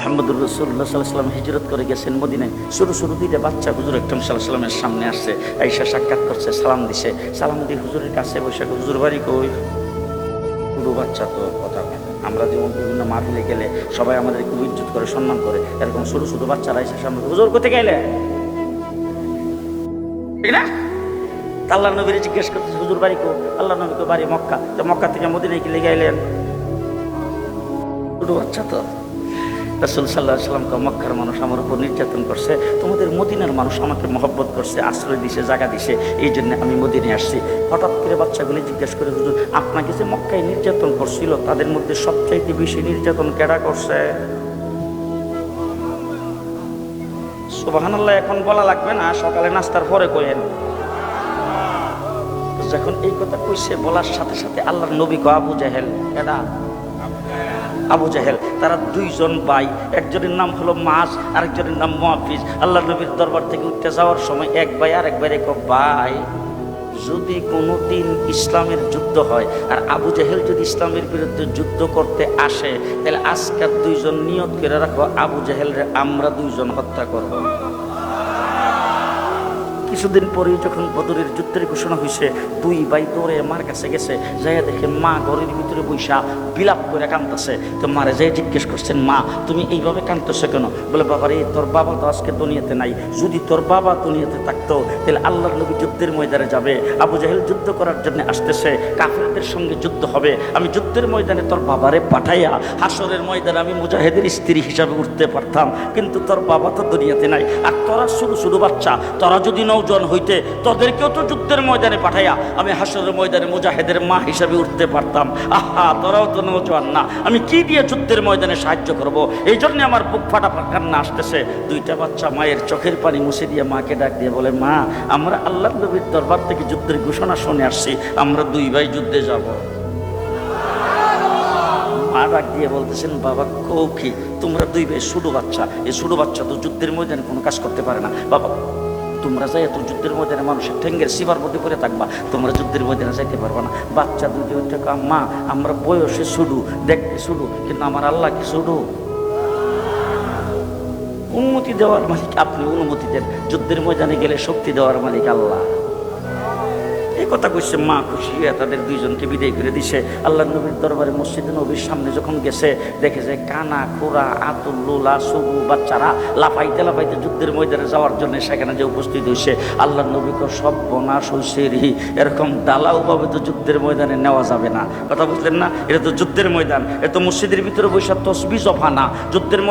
মুহাম্মদুর রাসূলুল্লাহ সাল্লাল্লাহু আলাইহি ওয়াসাল্লাম হিজরত করে গেছেন মদিনায়। শুরু দুইটা বাচ্চা হুজুর আকরাম সাল্লাল্লাহু আলাইহি ওয়াসাল্লামের সামনে আসছে, আয়েশা সাক্ষাৎ করছে, সালাম দিছে। সালাম দিয়ে হুজুরের কাছে বসে, হুজুর বাড়ি কই? ছোটো বাচ্চা তো কথা বলে। আমরা যেমন বিভিন্ন মাহফিলে গেলে সবাই আমাদের খুব ইজ্জত করে, সম্মান করে, এরকম ছোট বাচ্চারা এসে সামনে, হুজুর কোথায় গেলে, ঠিক না? আল্লাহ নবীর জিজ্ঞেস করতেছে হুজুর বাড়ি কো? আল্লাহ নবীকে বাড়ি মক্কা। তো মক্কা থেকে মদিনায় কি লেগে এলেন? ছোট বাচ্চা তো। রাসূল সাল্লাল্লাহু আলাইহি ওয়াসাল্লামকে মক্কার মানুষ আমার উপর নির্যাতন করছে, তোমাদের মদিনার মানুষ আমাকে মহব্বত করছে, আশ্রয় দিছে, জায়গা দিছে, এই জন্য আমি মদিনায় আসছি। হঠাৎ করে বাচ্চাগুলি জিজ্ঞেস করে, হুজুর আপনাকে যে মক্কায় নির্যাতন করছিল তাদের মধ্যে সবচাইতে বেশি নির্যাতন কেডা করছে? সুবহানাল্লাহ এখন বলা লাগবে না, সকালে নাস্তার পরে কইেন। যখন এই কথা কইছে বলার সাথে সাথে আল্লাহর নবী কো আবু জাহেল, কেডা? আবু জাহেল। তারা দুইজন ভাই, একজনের নাম হলো মাস, আরেকজনের নাম মুহাফিজ। আল্লাহ নবীর দরবার থেকে উঠতে যাওয়ার সময় এক ভাই আরেক ভাইরে কো, ভাই যদি কোনো দিন ইসলামের যুদ্ধ হয় আর আবু জাহেল যদি ইসলামের বিরুদ্ধে যুদ্ধ করতে আসে, তাহলে আজকের দুইজন নিয়ত করে রাখো, আবু জাহেলরে আমরা দুইজন হত্যা করব। কিছুদিন পরে যখন বদরের যুদ্ধের ঘোষণা হয়েছে, দুই ভাই দৌড়ে মার কাছে গেছে, যাইয়া দেখে মা ঘরের ভিতরে বৈশা বিলাপ করে কাঁদতেছে। তো মারে যাই জিজ্ঞেস করছেন, মা তুমি এইভাবে কাঁদতেছো কেন? বলে, বাবা রে, তোর বাবা তো আজকে দুনিয়াতে নাই, যদি তোর বাবা দুনিয়াতে থাকতো তাহলে আল্লাহর নবী যুদ্ধের ময়দানে যাবে, আবু জাহেল যুদ্ধ করার জন্য আসতেছে, কাফেরদের সঙ্গে যুদ্ধ হবে, আমি যুদ্ধের ময়দানে তোর বাবারে পাঠাইয়া হাসরের ময়দানে আমি মুজাহিদের স্ত্রী হিসাবে উঠতে পারতাম, কিন্তু তোর বাবা তো দুনিয়াতে নাই। আর তোরা শুধু বাচ্চা, তোরা যদি নওজোয়ান হইতে তোদেরকেও তো যুদ্ধের ময়দানে পাঠাইয়া আমি হাসরের ময়দানে মুজাহিদের মা হিসাবে উঠতে পারতাম। আহা, তোরাও তো নওজোয়ান না, আমি কি দিয়ে যুদ্ধের ময়দানে সাহায্য করব? এই জন্য আমার বুক ফাটা কান্না আসতেছে। দুইটা বাচ্চা মায়ের চোখের পানি মুছে দিয়ে মাকে ডাক দিয়ে বলে, মা আমরা আল্লাহর নবীর দরবার থেকে যুদ্ধের ঘোষণা শুনে আসছি, আমরা দুই ভাই যুদ্ধে যাব। মা ডাক দিয়ে বলতেছেন, বাবা কও কি, তোমরা দুই ভাই ছোটো বাচ্চা, এই ছোটো বাচ্চা তো যুদ্ধের ময়দানে কোনো কাজ করতে পারে না, বাবা তোমরা যাই এত যুদ্ধের ময়দানে মানুষের ঠেঙ্গের শিবার মধ্যে পড়ে থাকবা, তোমরা যুদ্ধের ময়দানে যাইতে পারবা না। বাচ্চা দুইটা ওইটা, মা আমরা বয়সে শুধু দেখতে শুধু, কিন্তু আমার আল্লাহ কি শুধু? অনুমতি দেওয়ার মালিক আপনি, অনুমতি দেন, যুদ্ধের ময়দানে গেলে শক্তি দেওয়ার মালিক আল্লাহ। এই কথা কইছে, মা খুশি হয়ে তাদের দুইজনকে বিদায় করে দিছে। আল্লাহ নবীর দরবারে মসজিদে নবীর সামনে যখন গেছে, দেখে যে কানা খোরা আতুল লোলা সবু বাচ্চারা লাফাইতে লাফাইতে যুদ্ধের ময়দানে যাওয়ার জন্য সেখানে যে উপস্থিত হয়েছে। আল্লাহ নবীকে সব বনাশ হয়েছে রি, এরকম দালাও ভাবে তো যুদ্ধের ময়দানে নেওয়া যাবে না। কথা বুঝলেন না? এটা তো যুদ্ধের ময়দান, এটা তো মসজিদের ভিতরে বৈশা তসবিহ জফা না, যুদ্ধের